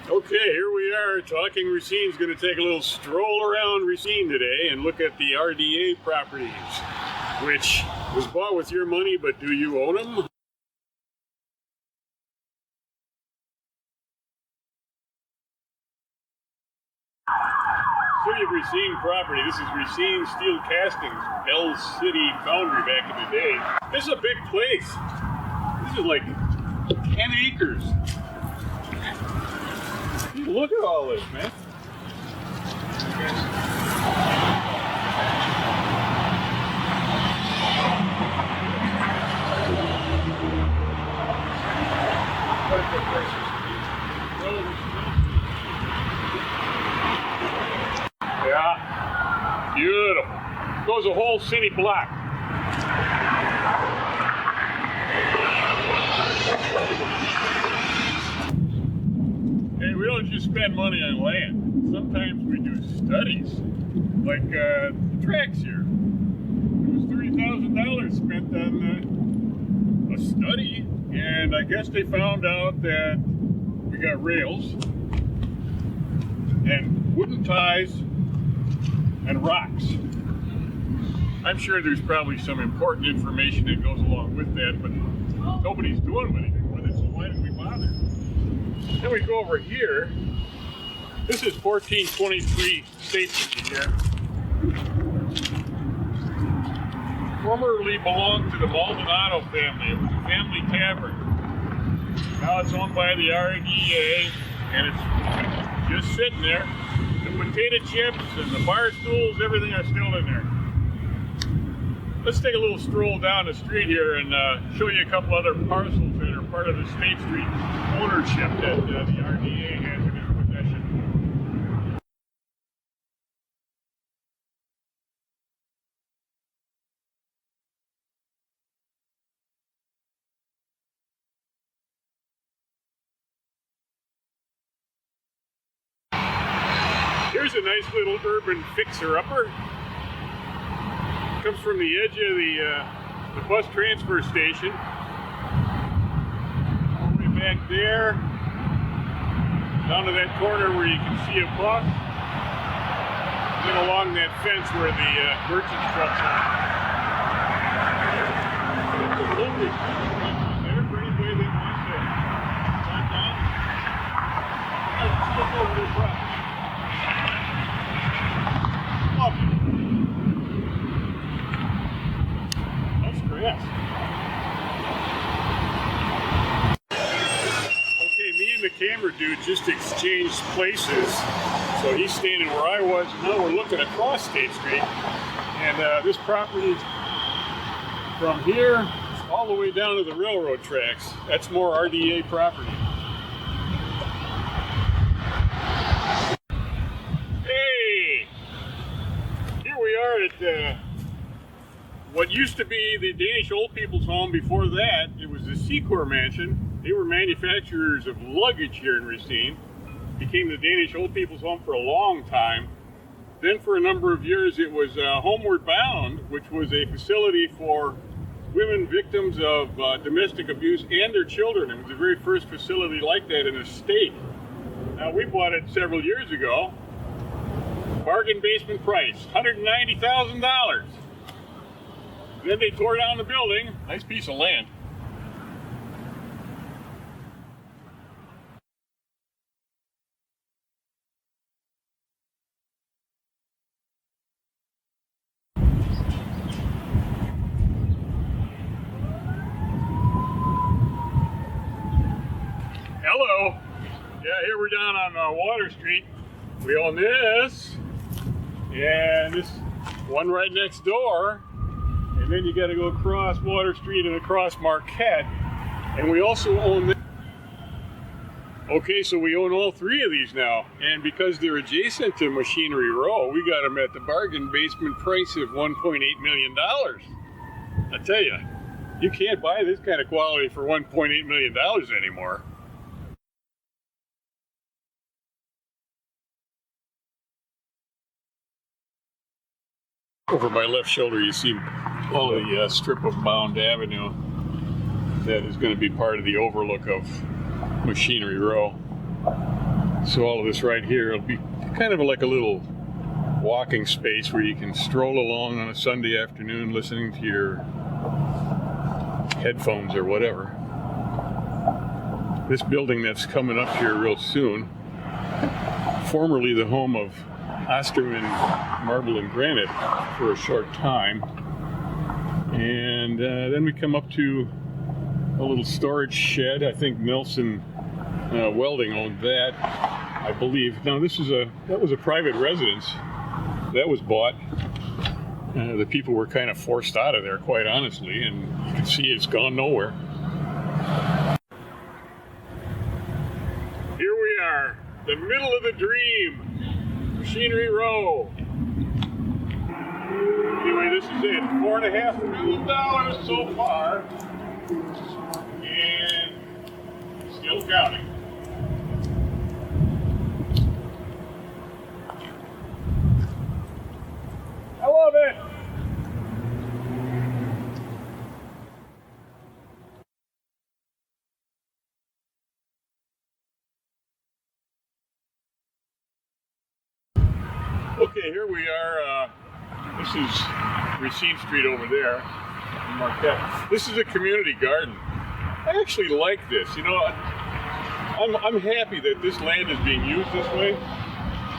Okay, here we are. Talking Racine's going to take a little stroll around Racine today and look at the RDA properties, which was bought with your money, but do you own them? City of Racine property. This is Racine Steel Castings, Bell City Foundry back in the day. This is a big place. This is like 10 acres. Look at all this, man. Yeah, beautiful. Goes a whole city block. Hey, we don't just spend money on land. Sometimes we do studies, like the tracks here. It was $30,000 spent on a study, and I guess they found out that we got rails and wooden ties and rocks. I'm sure there's probably some important information that goes along with that, but nobody's doing anything with it, so why did we bother? Then we go over here. This is 1423 State Street here. Formerly belonged to the Mound Avenue family. It was a family tavern. Now it's owned by the RDA, and it's just sitting there. The potato chips and the bar stools, everything are still in there. Let's take a little stroll down the street here and show you a couple other parcels that are part of the State Street ownership that the RDA has in its possession. Here's a nice little urban fixer-upper. Comes from the edge of the bus transfer station. All the way back there, down to that corner where you can see a bus, and then along that fence where the merchant trucks are. It's a lovely there for anybody that wants to drive down. Let's look over this rock. Lovely. Yes. Okay, me and the camera dude just exchanged places. So he's standing where I was, and now we're looking across State Street. And this property from here all the way down to the railroad tracks, that's more RDA property. Hey! Here we are at what used to be the Danish old people's home. Before that, it was the Secor Mansion. They were manufacturers of luggage here in Racine. Became the Danish old people's home for a long time. Then for a number of years, it was Homeward Bound, which was a facility for women victims of domestic abuse and their children. It was the very first facility like that in the state. Now, we bought it several years ago. Bargain basement price, $190,000. Then they tore down the building. Nice piece of land. Hello. Yeah, here we're down on Water Street. We own this, and this one right next door. And then you got to go across Water Street and across Marquette. And we also own this. Okay, so we own all three of these now. And because they're adjacent to Machinery Row, we got them at the bargain basement price of $1.8 million. I tell you, you can't buy this kind of quality for $1.8 million anymore. Over my left shoulder, you see all the strip of Mound Avenue that is going to be part of the overlook of Machinery Row. So all of this right here will be kind of like a little walking space where you can stroll along on a Sunday afternoon listening to your headphones or whatever. This building that's coming up here real soon, formerly the home of Osterman Marble and Granite for a short time. And then we come up to a little storage shed. I think Nelson Welding owned that, I believe. Now that was a private residence that was bought. The people were kind of forced out of there, quite honestly, and you can see it's gone nowhere. Here we are, the middle of the dream, Machinery Row. Anyway, this is it, $4.5 million so far, and still counting. I love it. Okay, here we are. This is Racine Street over there in Marquette. This is a community garden. I actually like this. You know, I'm happy that this land is being used this way.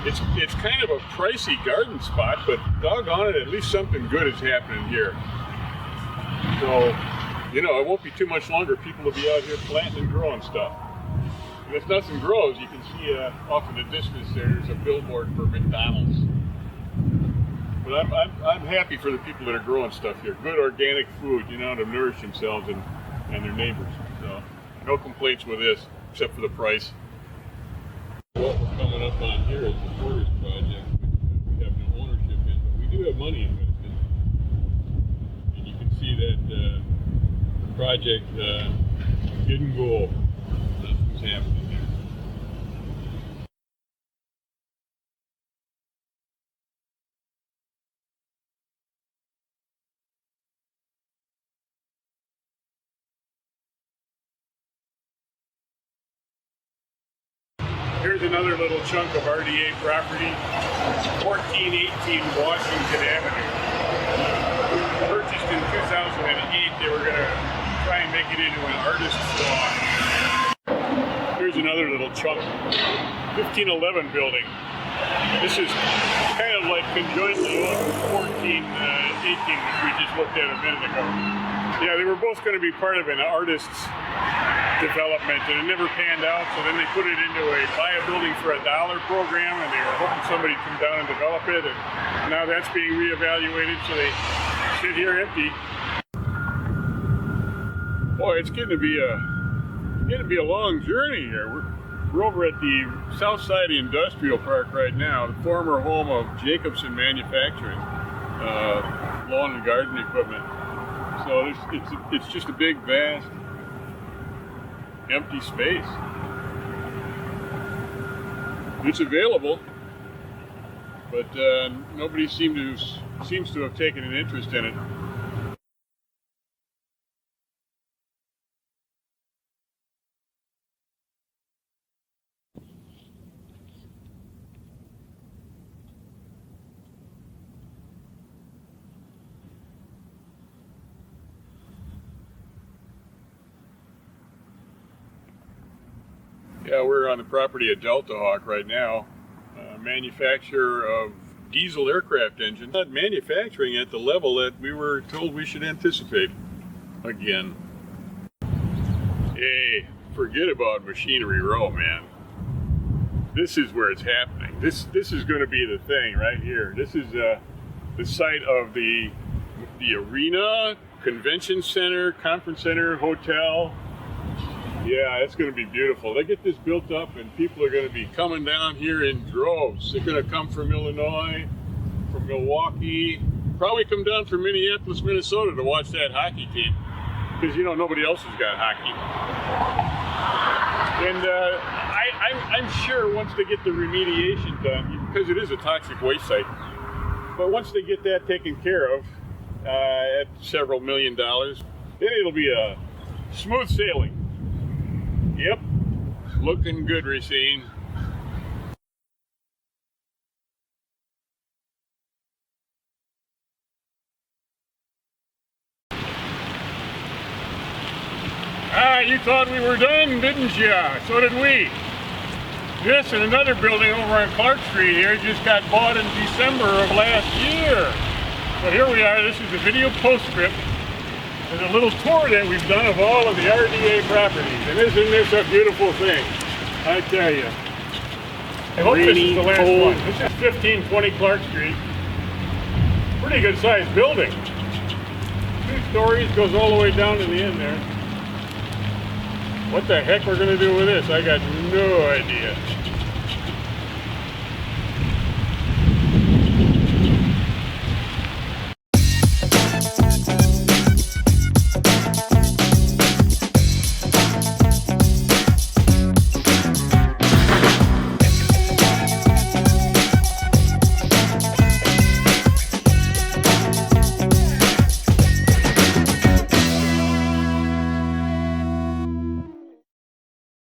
It's kind of a pricey garden spot, but doggone it, at least something good is happening here. So, you know, it won't be too much longer. People will be out here planting and growing stuff. And if nothing grows, you can see off in the distance there's a billboard for McDonald's. But I'm happy for the people that are growing stuff here. Good organic food, you know, to nourish themselves and their neighbors. So, no complaints with this, except for the price. What we're coming up on here is the Porter's project, which we have no ownership in, but we do have money invested. And you can see that the project didn't go. Nothing's happening there. Here's another little chunk of RDA property, 1418 Washington Avenue. Purchased in 2008, they were going to try and make it into an artist's lawn. Here's another little chunk, 1511 building. This is kind of like conjointly owned with 1418, which we just looked at a minute ago. Yeah, they were both going to be part of an artist's development, and it never panned out, so then they put it into a buy a building for $1 program, and they were hoping somebody would come down and develop it, and now that's being reevaluated, so they sit here empty. Boy, it's getting to be a long journey here. We're over at the south side of the industrial park right now, the former home of Jacobson Manufacturing, lawn and garden equipment. So it's just a big, vast, empty space. It's available, but nobody seems to have taken an interest in it. Yeah, we're on the property of Delta Hawk right now, manufacturer of diesel aircraft engines. Not manufacturing at the level that we were told we should anticipate again. Hey, forget about Machinery Row, man. This is where it's happening. This is going to be the thing right here. This is the site of the arena, convention center, conference center, hotel. Yeah, it's going to be beautiful. They get this built up and people are going to be coming down here in droves. They're going to come from Illinois, from Milwaukee, probably come down from Minneapolis, Minnesota to watch that hockey team. Because, you know, nobody else has got hockey. And I'm sure once they get the remediation done, because it is a toxic waste site, but once they get that taken care of at several $1 million, then it'll be a smooth sailing. Yep, looking good, Racine. thought we were done, didn't ya? So did we. This and another building over on Clark Street here just got bought in December of last year. So here we are. This is the video postscript and a little tour that we've done of all of the RDA properties. And isn't this a beautiful thing? I tell you. I hope this is the last one. This is 1520 Clark Street. Pretty good sized building. 2 stories, goes all the way down to the end there. What the heck we're going to do with this? I got no idea.